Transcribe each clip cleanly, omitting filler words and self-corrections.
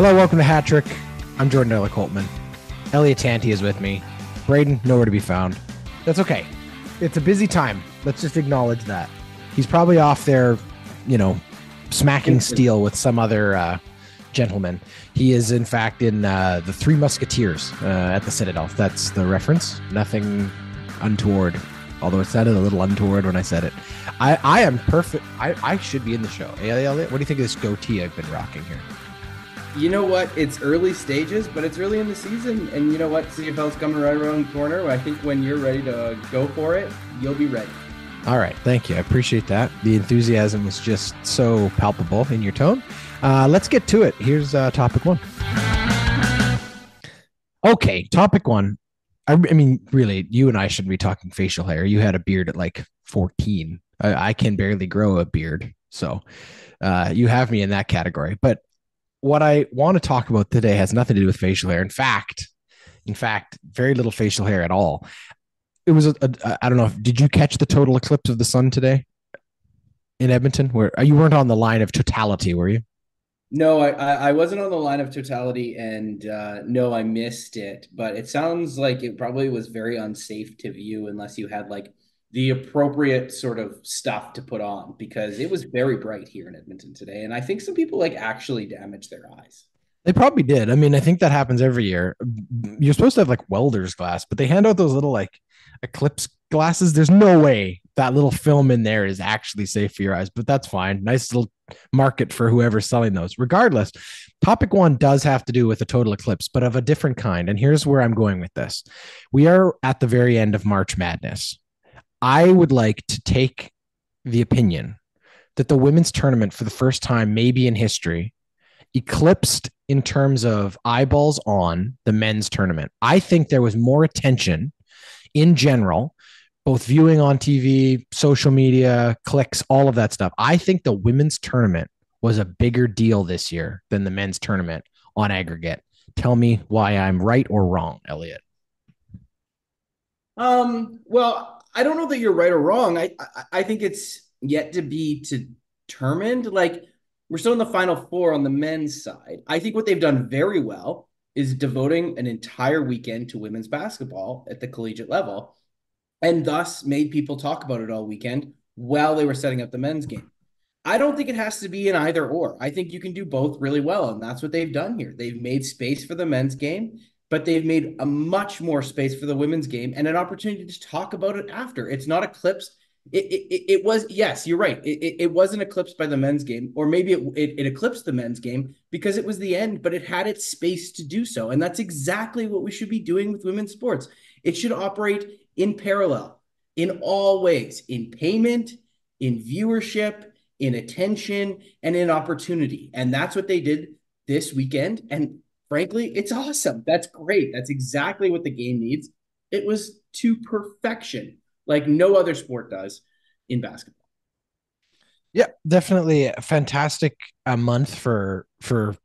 Hello, welcome to Hat Trick. I'm Jordan Della Coltman. Elliott Tanti is with me. Braden, nowhere to be found. That's okay. It's a busy time. Let's just acknowledge that. He's probably off there, smacking steel with some other gentleman. He is, in fact, in the Three Musketeers at the Citadel. That's the reference. Nothing untoward, although it sounded a little untoward when I said it. I am perfect. I should be in the show. Hey, Elliott, what do you think of this goatee I've been rocking here? You know what? It's early stages, but it's early in the season. And you know what? CFL's coming right around the corner. I think when you're ready to go for it, you'll be ready. All right. Thank you. I appreciate that. The enthusiasm was just so palpable in your tone. Let's get to it. Here's topic one. Okay. Topic one. I mean, really, you and I shouldn't be talking facial hair. You had a beard at like 14. I can barely grow a beard. So you have me in that category. But what I want to talk about today has nothing to do with facial hair. In fact, very little facial hair at all. It was I don't know. Did you catch the total eclipse of the sun today in Edmonton? Where you weren't on the line of totality, were you? No, I wasn't on the line of totality, and no, I missed it. But it sounds like it probably was very unsafe to view unless you had like the appropriate sort of stuff to put on, because it was very bright here in Edmonton today. And I think some people like actually damaged their eyes. They probably did. I mean, I think that happens every year. You're supposed to have like welder's glass, but they hand out those little like eclipse glasses. There's no way that little film in there is actually safe for your eyes, but that's fine. Nice little market for whoever's selling those. Regardless, topic one does have to do with a total eclipse, but of a different kind. And here's where I'm going with this. We are at the very end of March Madness. I would like to take the opinion that the women's tournament, for the first time maybe in history, eclipsed in terms of eyeballs on the men's tournament. I think there was more attention in general, both viewing on TV, social media, clicks, all of that stuff. I think the women's tournament was a bigger deal this year than the men's tournament on aggregate. Tell me why I'm right or wrong, Elliott. Well, I don't know that you're right or wrong. I think it's yet to be determined. Like, we're still in the final four on the men's side. I think what they've done very well is devoting an entire weekend to women's basketball at the collegiate level, and thus made people talk about it all weekend while they were setting up the men's game. I don't think it has to be an either or. I think you can do both really well, and that's what they've done here. They've made space for the men's game, but they've made a much more space for the women's game and an opportunity to talk about it after. It's not eclipsed. It was, yes, you're right. It wasn't eclipsed by the men's game, or maybe it eclipsed the men's game because it was the end, but it had its space to do so. And that's exactly what we should be doing with women's sports. It should operate in parallel in all ways, in payment, in viewership, in attention, and in opportunity. And that's what they did this weekend. And frankly, it's awesome. That's great. That's exactly what the game needs. It was to perfection, like no other sport does in basketball. Yeah, definitely a fantastic month for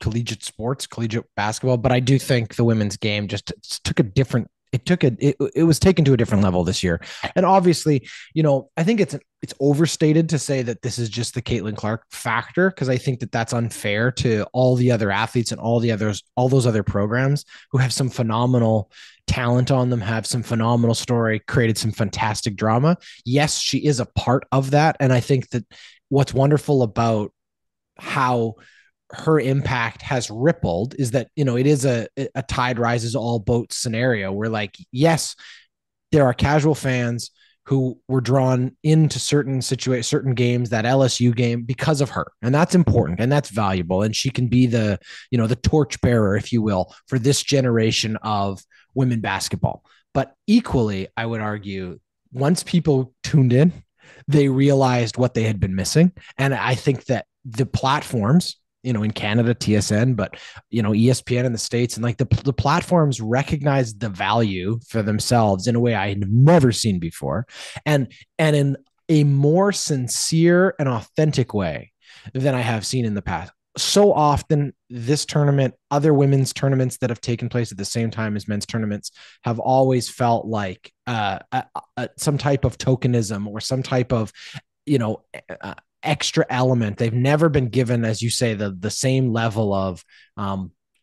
collegiate sports, collegiate basketball. But I do think the women's game just took a different. It was taken to a different level this year. And obviously, I think it's overstated to say that this is just the Caitlin Clark factor, because I think that that's unfair to all the other athletes and all those other programs who have some phenomenal talent on them, have some phenomenal story, created some fantastic drama. Yes, she is a part of that. And I think that what's wonderful about how her impact has rippled is that, it is a tide rises all boats scenario where, like, yes, there are casual fans who were drawn into certain games, that LSU game, because of her. And that's important and that's valuable. And she can be the torchbearer, if you will, for this generation of women basketball. But equally, I would argue, once people tuned in, they realized what they had been missing. And I think that the platforms, in Canada, TSN, but, ESPN in the States, and like the platforms recognize the value for themselves in a way I had never seen before. And in a more sincere and authentic way than I have seen in the past. So often this tournament, other women's tournaments that have taken place at the same time as men's tournaments, have always felt like some type of tokenism or some type of, extra element. They've never been given, as you say, the same level of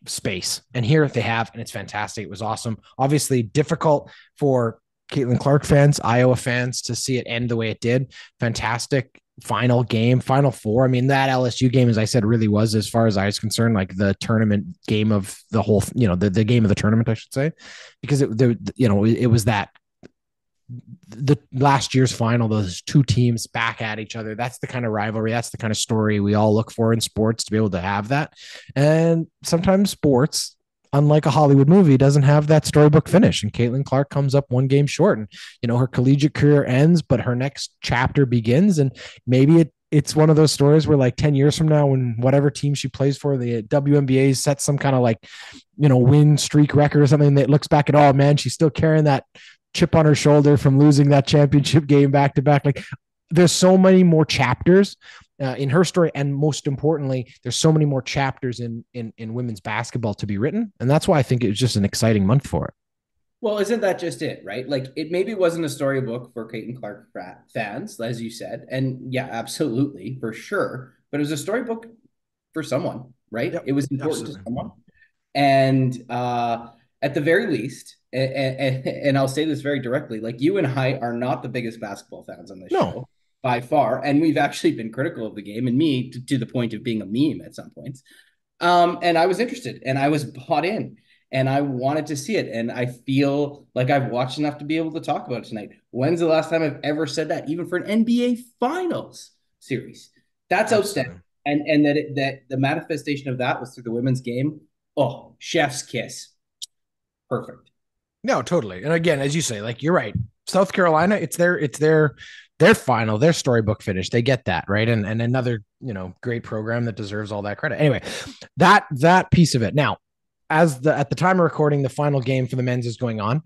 space. And here they have, and it's fantastic. It was awesome. Obviously difficult for Caitlin Clark fans, Iowa fans to see it end the way it did. Fantastic final game, final four. I mean, that LSU game, as I said, really was, as far as I was concerned, like the tournament game of the whole, the game of the tournament, I should say, because it was that the last year's final, those two teams back at each other. That's the kind of rivalry. That's the kind of story we all look for in sports, to be able to have that. And sometimes sports, unlike a Hollywood movie, doesn't have that storybook finish. And Caitlin Clark comes up one game short, and her collegiate career ends, but her next chapter begins. And maybe it's one of those stories where, like, 10 years from now, when whatever team she plays for, the WNBA sets some kind of, like, win streak record or something, that looks back at, oh man, she's still carrying that chip on her shoulder from losing that championship game back to back. Like, there's so many more chapters in her story, and most importantly, there's so many more chapters in women's basketball to be written, and that's why I think it was just an exciting month for it. Well, isn't that just it, right? Like, it maybe wasn't a storybook for Caitlin Clark fans, as you said, and yeah, absolutely, for sure. But it was a storybook for someone, right? Yep, It was important to absolutely. someone, and at the very least, and I'll say this very directly, like, you and I are not the biggest basketball fans on this No, show by far, and we've actually been critical of the game, and me to the point of being a meme at some points. And I was interested, and I was bought in, and I wanted to see it, and I feel like I've watched enough to be able to talk about it tonight. When's the last time I've ever said that, even for an NBA Finals series? That's outstanding, absolutely. and that the manifestation of that was through the women's game. Oh, chef's kiss, perfect. No, totally. And again, as you say, like, you're right. South Carolina, it's their final, their storybook finish. They get that, right? And another, great program that deserves all that credit. Anyway, that piece of it. Now, at the time of recording, the final game for the men's is going on.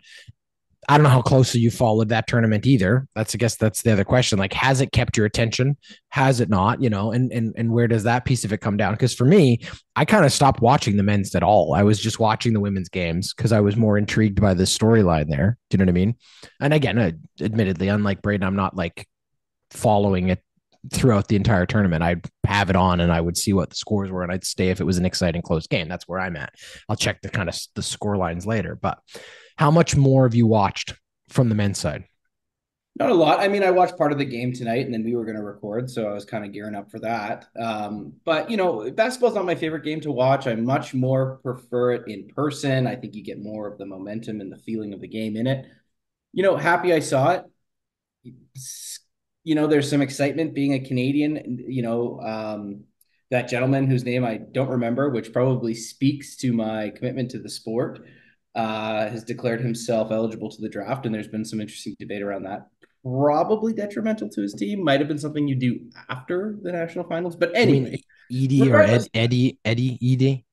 I don't know how closely you followed that tournament either. I guess that's the other question. Like, has it kept your attention? Has it not? And where does that piece of it come down? Because for me, I kind of stopped watching the men's at all. I was just watching the women's games because I was more intrigued by the storyline there. Do you know what I mean? And again, admittedly, unlike Braden, I'm not like following it throughout the entire tournament. I'd have it on and I would see what the scores were, and I'd stay if it was an exciting close game. That's where I'm at. I'll check the kind of the score lines later, but how much more have you watched from the men's side? Not a lot. I mean, I watched part of the game tonight, and then we were going to record, so I was kind of gearing up for that. But basketball's not my favorite game to watch. I much more prefer it in person. I think you get more of the momentum and the feeling of the game in it. Happy I saw it. There's some excitement being a Canadian. That gentleman whose name I don't remember, which probably speaks to my commitment to the sport, has declared himself eligible to the draft, and there's been some interesting debate around that. Probably detrimental to his team. Might have been something you do after the national finals, but You mean anyway, Edie or regardless, Eddie Ede?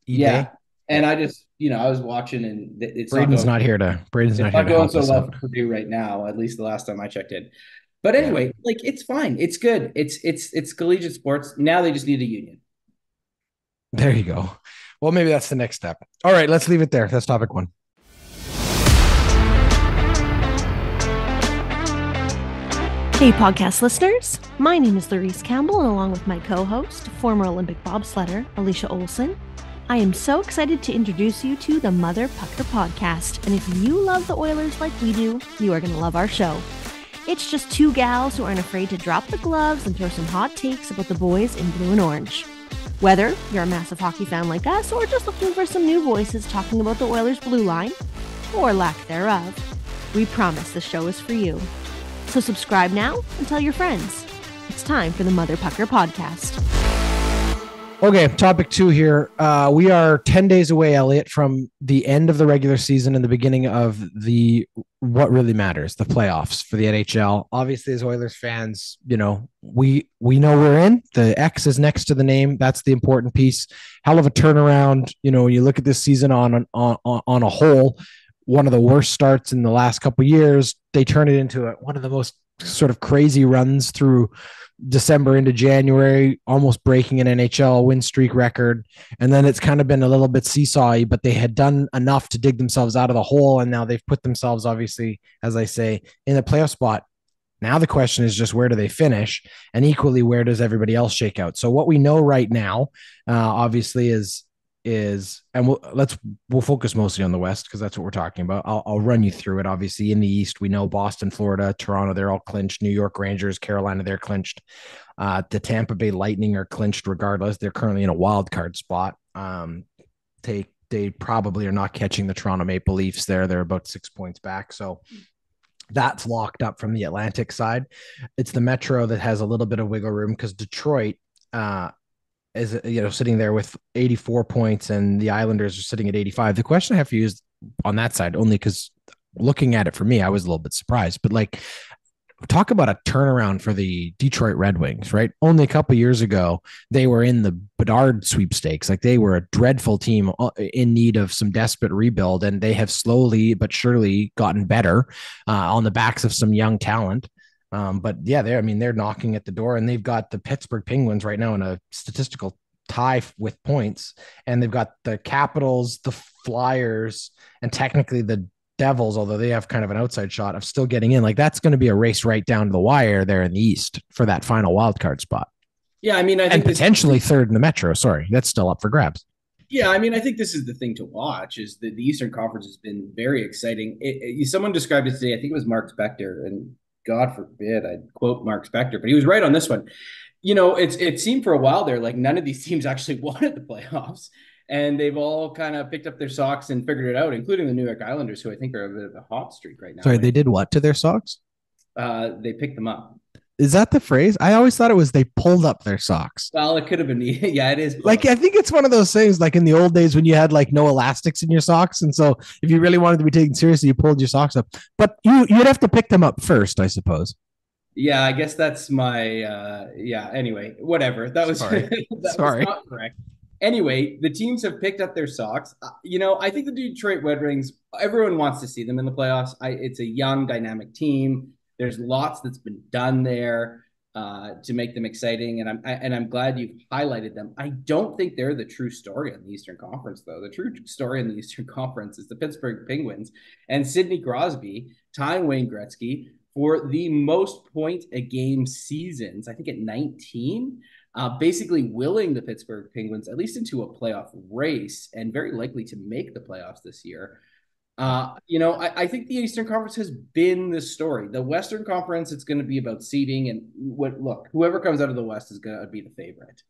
yeah. Ede? And Yeah. I just, I was watching, and Braden's it's not here not to going help so us well out. for Purdue right now. At least the last time I checked in. But Yeah. anyway, like, it's fine. It's good. It's collegiate sports. Now they just need a union. There you go. Well, maybe that's the next step. All right, let's leave it there. That's topic one. Hey, podcast listeners. My name is Larisse Campbell, and along with my co-host, former Olympic bobsledder, Alicia Olson, I am so excited to introduce you to the Mother Pucker podcast. And if you love the Oilers like we do, you are going to love our show. It's just two gals who aren't afraid to drop the gloves and throw some hot takes about the boys in blue and orange. Whether you're a massive hockey fan like us, or just looking for some new voices talking about the Oilers' blue line, or lack thereof, we promise the show is for you. So subscribe now and tell your friends. It's time for the Mother Pucker podcast. Okay, topic two here. We are 10 days away, Elliott, from the end of the regular season and the beginning of what really matters, the playoffs for the NHL. Obviously, as Oilers fans, we know we're in. The X is next to the name. That's the important piece. Hell of a turnaround. When you look at this season on a whole, one of the worst starts in the last couple of years. They turn it into one of the most sort of crazy runs through December into January, almost breaking an NHL win streak record. And then it's kind of been a little bit seesawy, but they had done enough to dig themselves out of the hole. And now they've put themselves, obviously, as I say, in a playoff spot. Now the question is just, where do they finish? And equally, where does everybody else shake out? So what we know right now, obviously, is is, and we'll focus mostly on the West because that's what we're talking about. I'll run you through it. Obviously, in the East, we know Boston, Florida, Toronto, they're all clinched. New York Rangers, Carolina, they're clinched. The Tampa Bay Lightning are clinched regardless. They're currently in a wild card spot. They probably are not catching the Toronto Maple Leafs there. They're about 6 points back. So that's locked up from the Atlantic side. It's the Metro that has a little bit of wiggle room because Detroit is sitting there with 84 points and the Islanders are sitting at 85. The question I have for you is on that side, only because looking at it for me, I was a little bit surprised, but like, talk about a turnaround for the Detroit Red Wings, right? Only a couple of years ago, they were in the Bedard sweepstakes. Like they were a dreadful team in need of some desperate rebuild, and they have slowly but surely gotten better on the backs of some young talent. But yeah, they're knocking at the door, and they've got the Pittsburgh Penguins right now in a statistical tie with points, and they've got the Capitals, the Flyers, and technically the Devils, although they have kind of an outside shot of still getting in. Like that's going to be a race right down to the wire there in the East for that final wild card spot. Yeah, I mean, I think potentially third in the Metro. Sorry, that's still up for grabs. Yeah, I mean, I think this is the thing to watch is that the Eastern Conference has been very exciting. Someone described it today. I think it was Mark Spector, and God forbid I'd quote Mark Spector, but he was right on this one. It seemed for a while there like none of these teams actually wanted the playoffs. And they've all kind of picked up their socks and figured it out, including the New York Islanders, who I think are a bit of a hot streak right now. Sorry, they did what to their socks? They picked them up. Is that the phrase? I always thought it was they pulled up their socks. Well, it could have been. Yeah, it is. Close. Like, I think it's one of those things like in the old days when you had like no elastics in your socks. And so if you really wanted to be taken seriously, you pulled your socks up. But you'd have to pick them up first, I suppose. Yeah, I guess that's my, anyway, whatever. That was, Sorry. Was not correct. Anyway, the teams have picked up their socks. I think the Detroit Red Wings, everyone wants to see them in the playoffs. It's a young, dynamic team. There's lots that's been done there to make them exciting, and I'm glad you've highlighted them. I don't think they're the true story in the Eastern Conference, though. The true story in the Eastern Conference is the Pittsburgh Penguins and Sidney Crosby tying Wayne Gretzky for the most point a game seasons, I think at 19. Basically willing the Pittsburgh Penguins at least into a playoff race and very likely to make the playoffs this year. I think the Eastern Conference has been the story. The Western Conference, it's going to be about seeding, and whoever comes out of the West is going to be the favorite.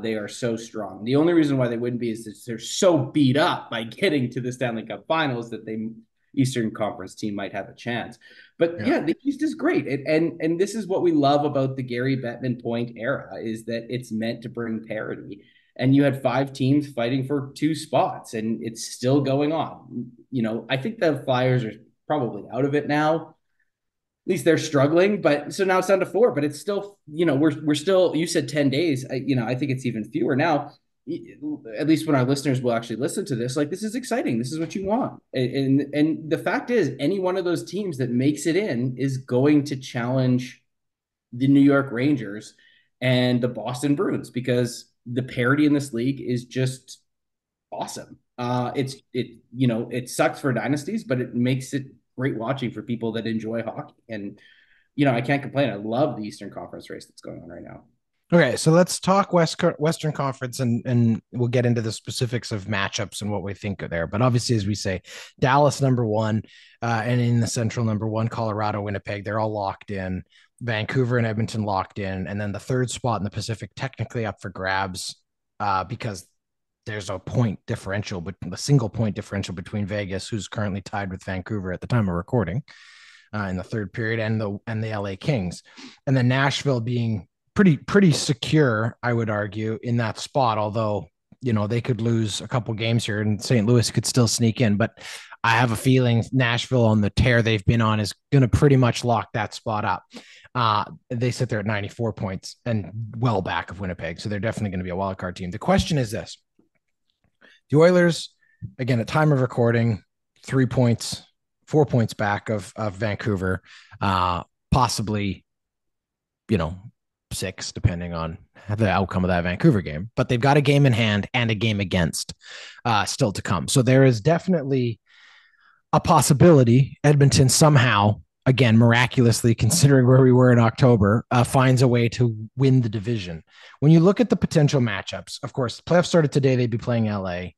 They are so strong. The only reason why they wouldn't be is that they're so beat up by getting to the Stanley Cup Finals that they Eastern Conference team might have a chance. But yeah, the East is great. And this is what we love about the Gary Bettman point era is that it's meant to bring parity. And you had 5 teams fighting for 2 spots, and it's still going on. I think the Flyers are probably out of it now. At least they're struggling, but so now it's down to 4, but it's still, we're still, you said 10 days. I think it's even fewer now. At least when our listeners will actually listen to this, like this is exciting. This is what you want. And the fact is any one of those teams that makes it in is going to challenge the New York Rangers and the Boston Bruins because the parity in this league is just awesome. It sucks for dynasties, but it makes it great watching for people that enjoy hockey. And, I can't complain. I love the Eastern Conference race that's going on right now. Okay, so let's talk Western Conference, and we'll get into the specifics of matchups and what we think are there. But obviously, as we say, Dallas number 1, and in the Central number 1, Colorado, Winnipeg, they're all locked in. Vancouver and Edmonton locked in, and then the third spot in the Pacific technically up for grabs because there's a single point differential between Vegas, who's currently tied with Vancouver at the time of recording in the third period, and the LA Kings, and then Nashville being pretty secure, I would argue, in that spot, although, they could lose a couple games here and St. Louis could still sneak in. But I have a feeling Nashville on the tear they've been on is going to pretty much lock that spot up. They sit there at 94 points and well back of Winnipeg. So they're definitely going to be a wild card team. The question is this. The Oilers, again, at time of recording, 4 points back of Vancouver, possibly, 6, depending on the outcome of that Vancouver game, but they've got a game in hand and a game against still to come. So there is definitely a possibility Edmonton somehow again, miraculously, considering where we were in October, finds a way to win the division. When you look at the potential matchups, of course, the playoffs started today, they'd be playing LA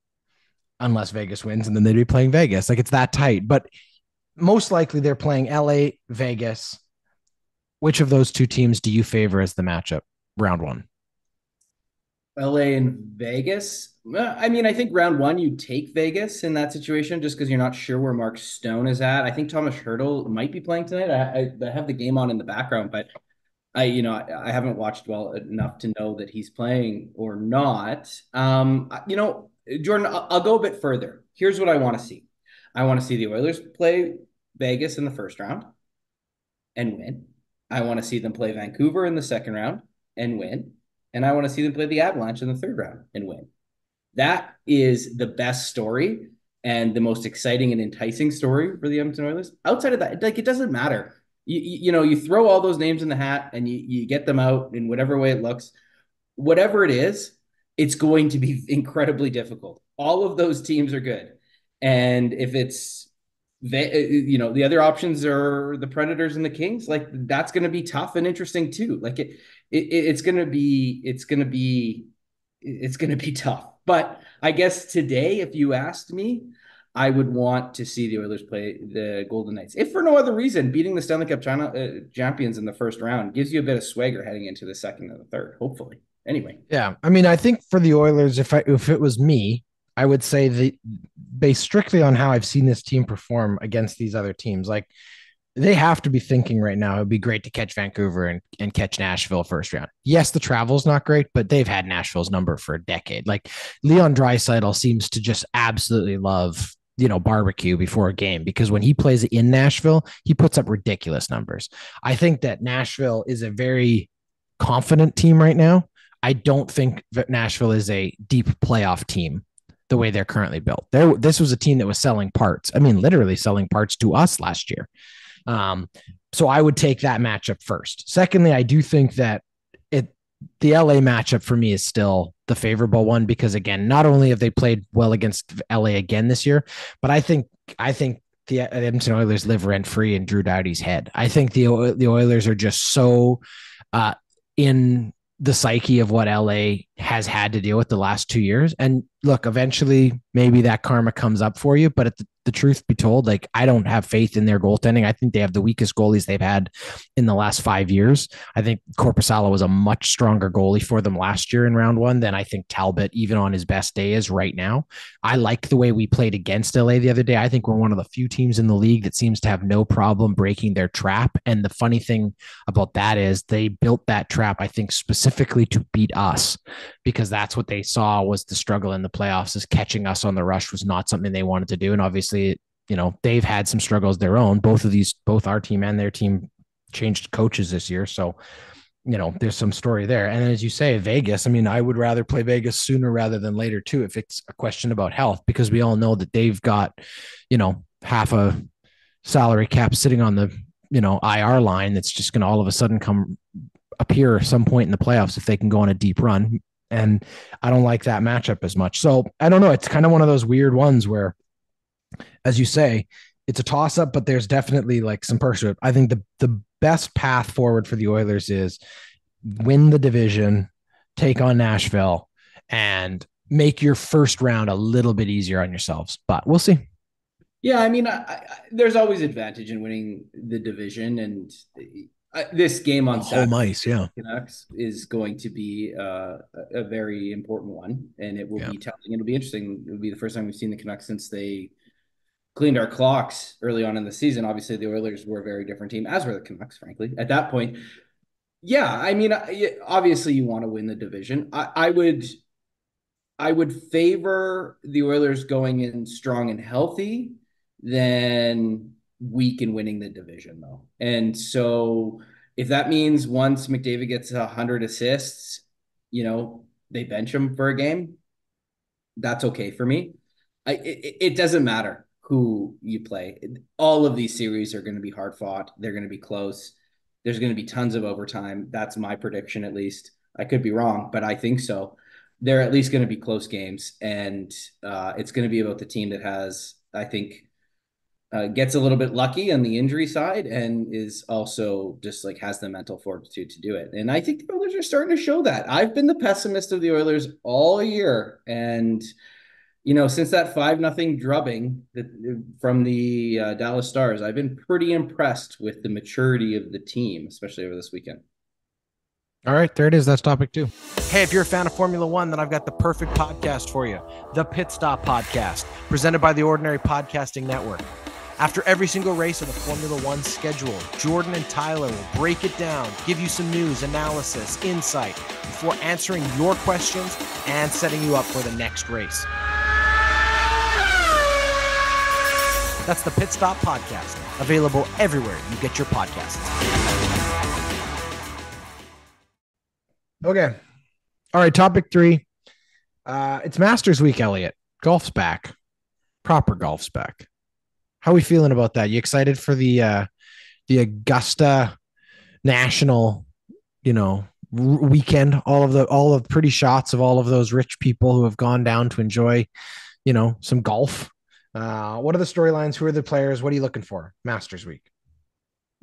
unless Vegas wins, and then they'd be playing Vegas. Like it's that tight. But most likely they're playing LA, Vegas. Which of those two teams do you favor as the matchup round one? LA and Vegas. I mean, I think round one you take Vegas in that situation just because you're not sure where Mark Stone is at. I think Thomas Hurdle might be playing tonight. I have the game on in the background, but I haven't watched well enough to know that he's playing or not. Jordan, I'll go a bit further. Here's what I want to see. I want to see the Oilers play Vegas in the first round and win. I want to see them play Vancouver in the second round and win. And I want to see them play the Avalanche in the third round and win. That is the best story and the most exciting and enticing story for the Edmonton Oilers. Outside of that, like it doesn't matter. You throw all those names in the hat and you get them out in whatever way it looks. Whatever it is, it's going to be incredibly difficult. All of those teams are good. And if it's the other options are the Predators and the Kings, like that's going to be tough and interesting too. Like it's going to be tough. But I guess today, if you asked me, I would want to see the Oilers play the Golden Knights. If for no other reason, beating the Stanley Cup champions in the first round gives you a bit of swagger heading into the second and the third, hopefully. Anyway. Yeah. I mean, I think for the Oilers, if it was me, I would say based strictly on how I've seen this team perform against these other teams, like they have to be thinking right now, it'd be great to catch Vancouver and catch Nashville first round. Yes, the travel's not great, but they've had Nashville's number for a decade. Like Leon Draisaitl seems to just absolutely love, barbecue before a game because when he plays in Nashville, he puts up ridiculous numbers. I think that Nashville is a very confident team right now. I don't think that Nashville is a deep playoff team the way they're currently built. This was a team that was selling parts. I mean, literally selling parts to us last year. So I would take that matchup first. Secondly, I do think that the LA matchup for me is still the favorable one because again, not only have they played well against LA again this year, but I think the Edmonton Oilers live rent free in Drew Doughty's head. I think the Oilers are just so in the psyche of what LA has had to deal with the last 2 years. And look, eventually maybe that karma comes up for you, but the truth be told, like I don't have faith in their goaltending. I think they have the weakest goalies they've had in the last 5 years. I think Korpisalo was a much stronger goalie for them last year in round one than I think Talbot, even on his best day, is right now. I like the way we played against LA the other day. I think we're one of the few teams in the league that seems to have no problem breaking their trap. And the funny thing about that is they built that trap, I think, specifically to beat us because that's what they saw was the struggle in the playoffs is catching us on the rush was not something they wanted to do. And obviously, they've had some struggles their own. Both our team and their team changed coaches this year. So, there's some story there. And as you say, Vegas, I mean, I would rather play Vegas sooner rather than later too, if it's a question about health, because we all know that they've got, half a salary cap sitting on the, IR line that's just going to all of a sudden come appear at some point in the playoffs if they can go on a deep run. And I don't like that matchup as much. So I don't know. It's kind of one of those weird ones where, as you say, it's a toss up, but there's definitely like some perks to it. I think the best path forward for the Oilers is win the division, take on Nashville, and make your first round a little bit easier on yourselves. But we'll see. Yeah, I mean, there's always advantage in winning the division, and this game on Saturday, home ice, yeah, Canucks is going to be a very important one, and it will be telling. It'll be interesting. It'll be the first time we've seen the Canucks since they cleaned our clocks early on in the season. Obviously, the Oilers were a very different team, as were the Canucks, frankly, at that point. Yeah, I mean, obviously, you want to win the division. I would favor the Oilers going in strong and healthy than weak in winning the division, though. And so if that means once McDavid gets 100 assists, they bench him for a game, that's okay for me. It doesn't matter who you play. All of these series are going to be hard fought. They're going to be close. There's going to be tons of overtime. That's my prediction, at least. I could be wrong, but I think so. They're at least going to be close games, and it's going to be about the team that has, I think, gets a little bit lucky on the injury side and is also just like has the mental fortitude to do it. And I think the Oilers are starting to show that. I've been the pessimist of the Oilers all year, and since that 5-0 drubbing from the Dallas Stars, I've been pretty impressed with the maturity of the team, especially over this weekend. All right, there it is. That's topic 2. Hey, if you're a fan of Formula One, then I've got the perfect podcast for you. The Pit Stop Podcast, presented by the Ordinary Podcasting Network. After every single race of the Formula One schedule, Jordan and Tyler will break it down, give you some news, analysis, insight, before answering your questions and setting you up for the next race. That's the Pit Stop Podcast, available everywhere you get your podcasts. Okay. All right, topic 3. It's Masters Week, Elliott. Golf's back. Proper golf's back. How are we feeling about that? You excited for the Augusta National, weekend? All of the pretty shots of all of those rich people who have gone down to enjoy, some golf. What are the storylines? Who are the players? What are you looking for? Masters Week.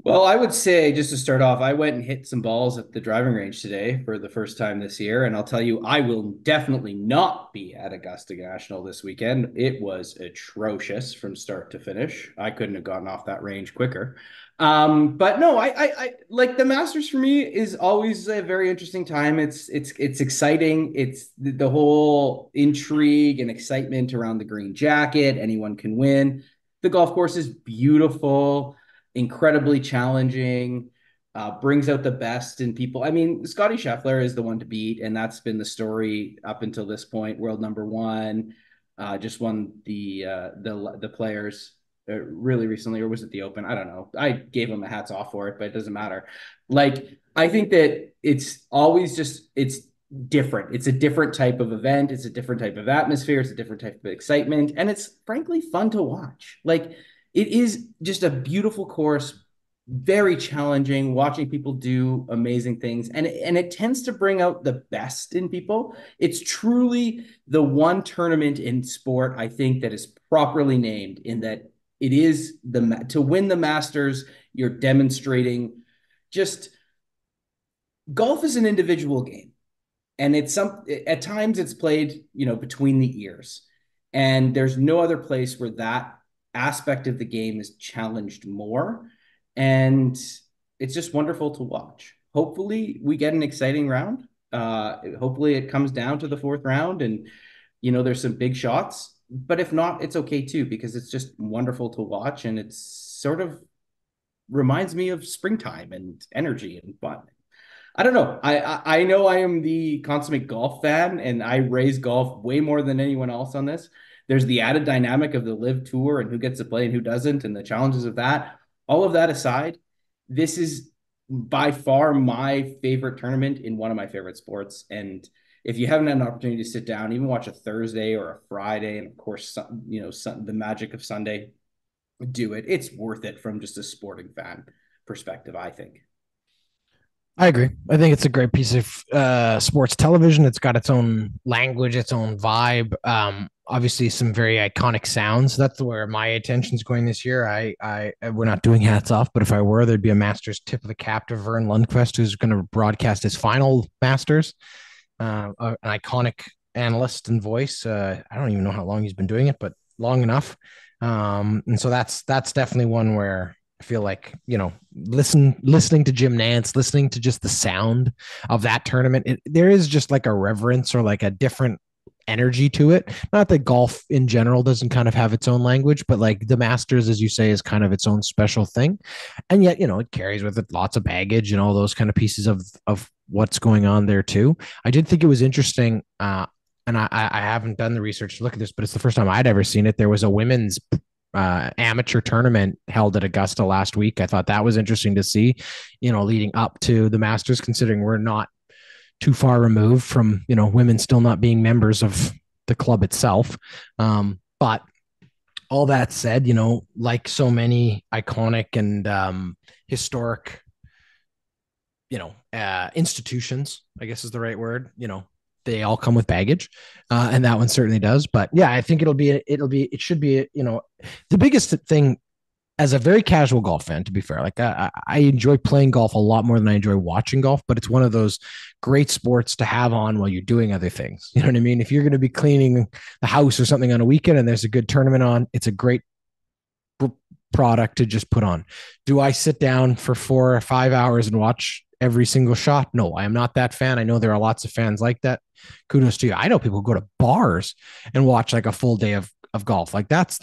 Well, I would say, just to start off, I went and hit some balls at the driving range today for the first time this year. And I'll tell you, I will definitely not be at Augusta National this weekend. It was atrocious from start to finish. I couldn't have gotten off that range quicker. But no, I like the Masters for me is always a very interesting time. It's exciting. It's the whole intrigue and excitement around the green jacket. Anyone can win. The golf course is beautiful, incredibly challenging, brings out the best in people. I mean, Scotty Scheffler is the one to beat, and that's been the story up until this point. World number 1, just won the Players really recently, or was it the Open? I don't know. I gave him a hats off for it, but it doesn't matter. Like, I think that it's always it's different. It's a different type of event. It's a different type of atmosphere. It's a different type of excitement, and it's frankly fun to watch. Like, it is just a beautiful course, very challenging, watching people do amazing things. And it tends to bring out the best in people. It's truly the one tournament in sport, I think, that is properly named, in that it is to win the Masters, you're demonstrating just golf is an individual game. And at times it's played, between the ears. And there's no other place where that aspect of the game is challenged more, and it's just wonderful to watch. Hopefully we get an exciting round. Hopefully it comes down to the 4th round and there's some big shots, but if not, it's okay too, because it's just wonderful to watch, and it's sort of reminds me of springtime and energy and fun. I don't know. I know I am the consummate golf fan, and I raise golf way more than anyone else on this. There's the added dynamic of the Live Tour and who gets to play and who doesn't, and the challenges of that. All of that aside, this is by far my favorite tournament in one of my favorite sports. And if you haven't had an opportunity to sit down, even watch a Thursday or a Friday, and of course, the magic of Sunday, do it. It's worth it from just a sporting fan perspective, I think. I agree. I think it's a great piece of sports television. It's got its own language, its own vibe. Obviously, some very iconic sounds. That's where my attention's going this year. We're not doing hats off, but if I were, there'd be a Masters tip of the cap to Vern Lundquist, who's going to broadcast his final Masters. An iconic analyst and voice. I don't even know how long he's been doing it, but long enough. And so that's definitely one where I feel like, listening to Jim Nantz, listening to just the sound of that tournament, there is just like a reverence or like a different energy to it. Not that golf in general doesn't kind of have its own language, but like the Masters, as you say, is kind of its own special thing. And yet, it carries with it lots of baggage and all those kind of pieces of what's going on there too. I did think it was interesting. And I haven't done the research to look at this, but it's the first time I'd ever seen it. There was a women's amateur tournament held at Augusta last week. I thought that was interesting to see, leading up to the Masters, considering we're not too far removed from, women still not being members of the club itself. But all that said, like so many iconic and historic, institutions, I guess is the right word, they all come with baggage, and that one certainly does. But yeah, I think it should be, the biggest thing as a very casual golf fan, to be fair, like I enjoy playing golf a lot more than I enjoy watching golf, but it's one of those great sports to have on while you're doing other things. You know what I mean? If you're going to be cleaning the house or something on a weekend and there's a good tournament on, it's a great product to just put on. Do I sit down for 4 or 5 hours and watch every single shot? No, I am not that fan. I know there are lots of fans like that. Kudos to you. I know people who go to bars and watch like a full day of golf. Like that's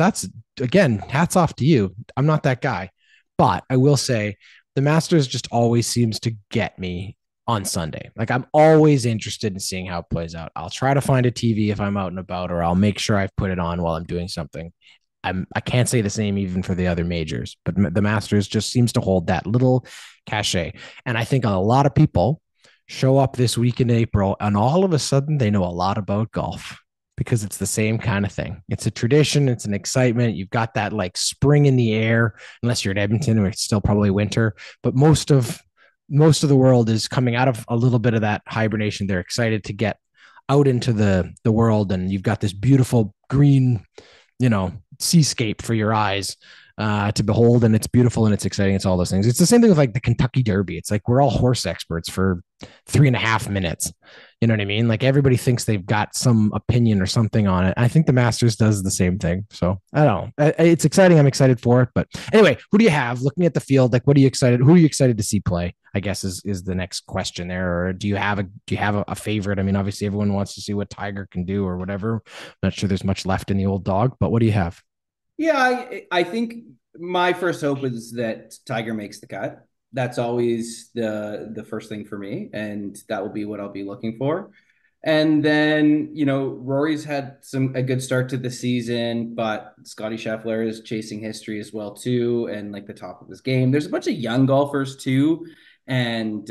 again, hats off to you. I'm not that guy. But I will say the Masters just always seems to get me on Sunday. Like I'm always interested in seeing how it plays out. I'll try to find a TV if I'm out and about, or I'll make sure I've put it on while I'm doing something. I can't say the same even for the other majors, but the Masters just seems to hold that little cachet. And I think a lot of people show up this week in April and all of a sudden they know a lot about golf because it's the same kind of thing. It's a tradition. It's an excitement. You've got that like spring in the air, unless you're in Edmonton, where it's still probably winter, but most of the world is coming out of a little bit of that hibernation. They're excited to get out into the world. And you've got this beautiful green, seascape for your eyes to behold, and it's beautiful and it's exciting. It's all those things. It's the same thing with like the Kentucky Derby. It's like we're all horse experts for 3.5 minutes. You know what I mean? Like everybody thinks they've got some opinion or something on it. I think the Masters does the same thing. So I don't know. It's exciting. I'm excited for it. But anyway, who do you have looking at the field? Like, what are you excited? Who are you excited to see play? I guess is the next question there. Or do you have a favorite? I mean, obviously everyone wants to see what Tiger can do or whatever. I'm not sure there's much left in the old dog, but what do you have? Yeah, I think my first hope is that Tiger makes the cut. That's always the first thing for me, and that will be what I'll be looking for. And then, Rory's had a good start to the season, but Scotty Scheffler is chasing history as well too, and like the top of his game. There's a bunch of young golfers too, and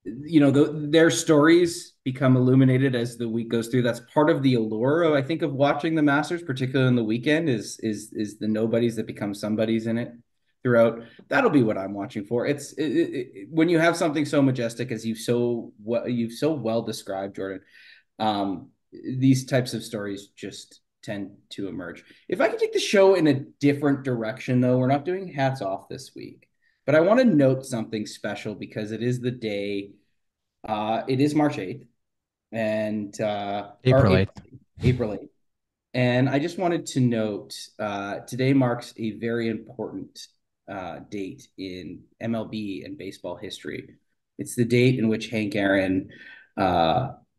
their stories become illuminated as the week goes through. That's part of the allure of, I think, of watching the Masters, particularly in the weekend, is the nobodies that become somebodies in it throughout. That'll be what I'm watching for. When you have something so majestic as you've so well described, Jordan. These types of stories just tend to emerge. If I could take the show in a different direction, though, we're not doing hats off this week. But I want to note something special because it is the day. It is March 8th and April 8th. April 8th. And I just wanted to note today marks a very important date in MLB and baseball history. It's the date in which Hank Aaron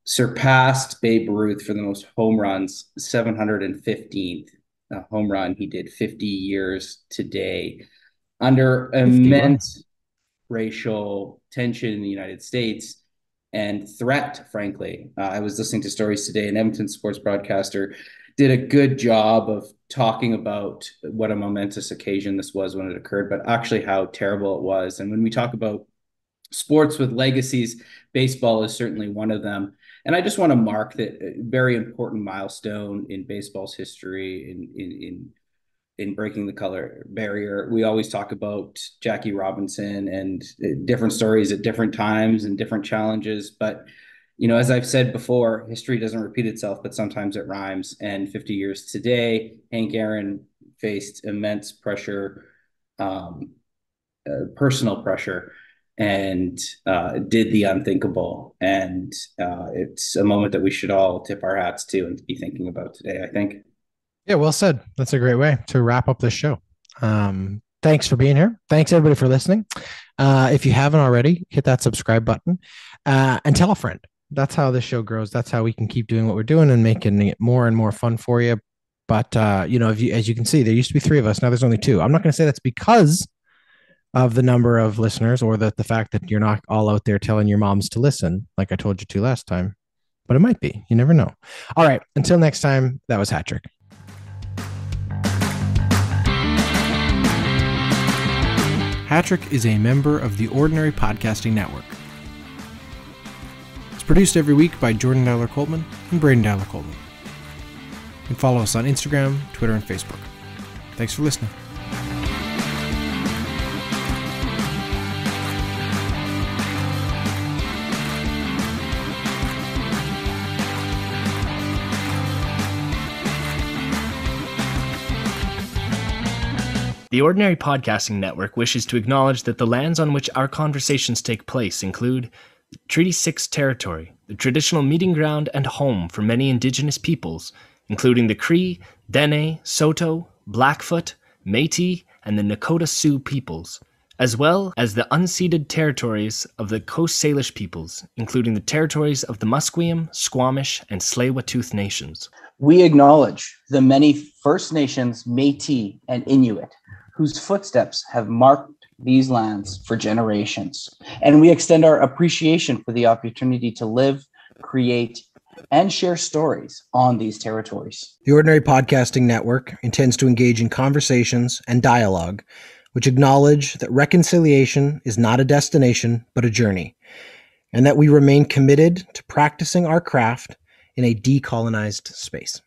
surpassed Babe Ruth for the most home runs, 715th home run. He did 50 years today. Under immense racial tension in the United States and threat, frankly. I was listening to stories today, and Edmonton sports broadcaster did a good job of talking about what a momentous occasion this was when it occurred, but actually how terrible it was. And when we talk about sports with legacies, baseball is certainly one of them. And I just want to mark that a very important milestone in baseball's history in breaking the color barrier. We always talk about Jackie Robinson and different stories at different times and different challenges. But, as I've said before, history doesn't repeat itself, but sometimes it rhymes. And 50 years today, Hank Aaron faced immense pressure, personal pressure, and did the unthinkable. And it's a moment that we should all tip our hats to and be thinking about today, I think. Yeah, well said. That's a great way to wrap up this show. Thanks for being here. Thanks everybody for listening. If you haven't already, hit that subscribe button and tell a friend. That's how this show grows. That's how we can keep doing what we're doing and making it more and more fun for you. But as you can see, there used to be 3 of us. Now there's only 2. I'm not going to say that's because of the number of listeners or the fact that you're not all out there telling your moms to listen, like I told you to last time. But it might be. You never know. All right. Until next time, that was Hatrick. Hatrick is a member of the Ordinary Podcasting Network. It's produced every week by Jordan Dowler Coltman and Braden Dowler Coltman. You can follow us on Instagram, Twitter, and Facebook. Thanks for listening. The Ordinary Podcasting Network wishes to acknowledge that the lands on which our conversations take place include Treaty 6 territory, the traditional meeting ground and home for many Indigenous peoples, including the Cree, Dene, Saulteaux, Blackfoot, Métis, and the Nakota Sioux peoples, as well as the unceded territories of the Coast Salish peoples, including the territories of the Musqueam, Squamish, and Tsleil-Waututh nations. We acknowledge the many First Nations, Métis, and Inuit whose footsteps have marked these lands for generations. And we extend our appreciation for the opportunity to live, create, and share stories on these territories. The Ordinary Podcasting Network intends to engage in conversations and dialogue which acknowledge that reconciliation is not a destination, but a journey, and that we remain committed to practicing our craft in a decolonized space.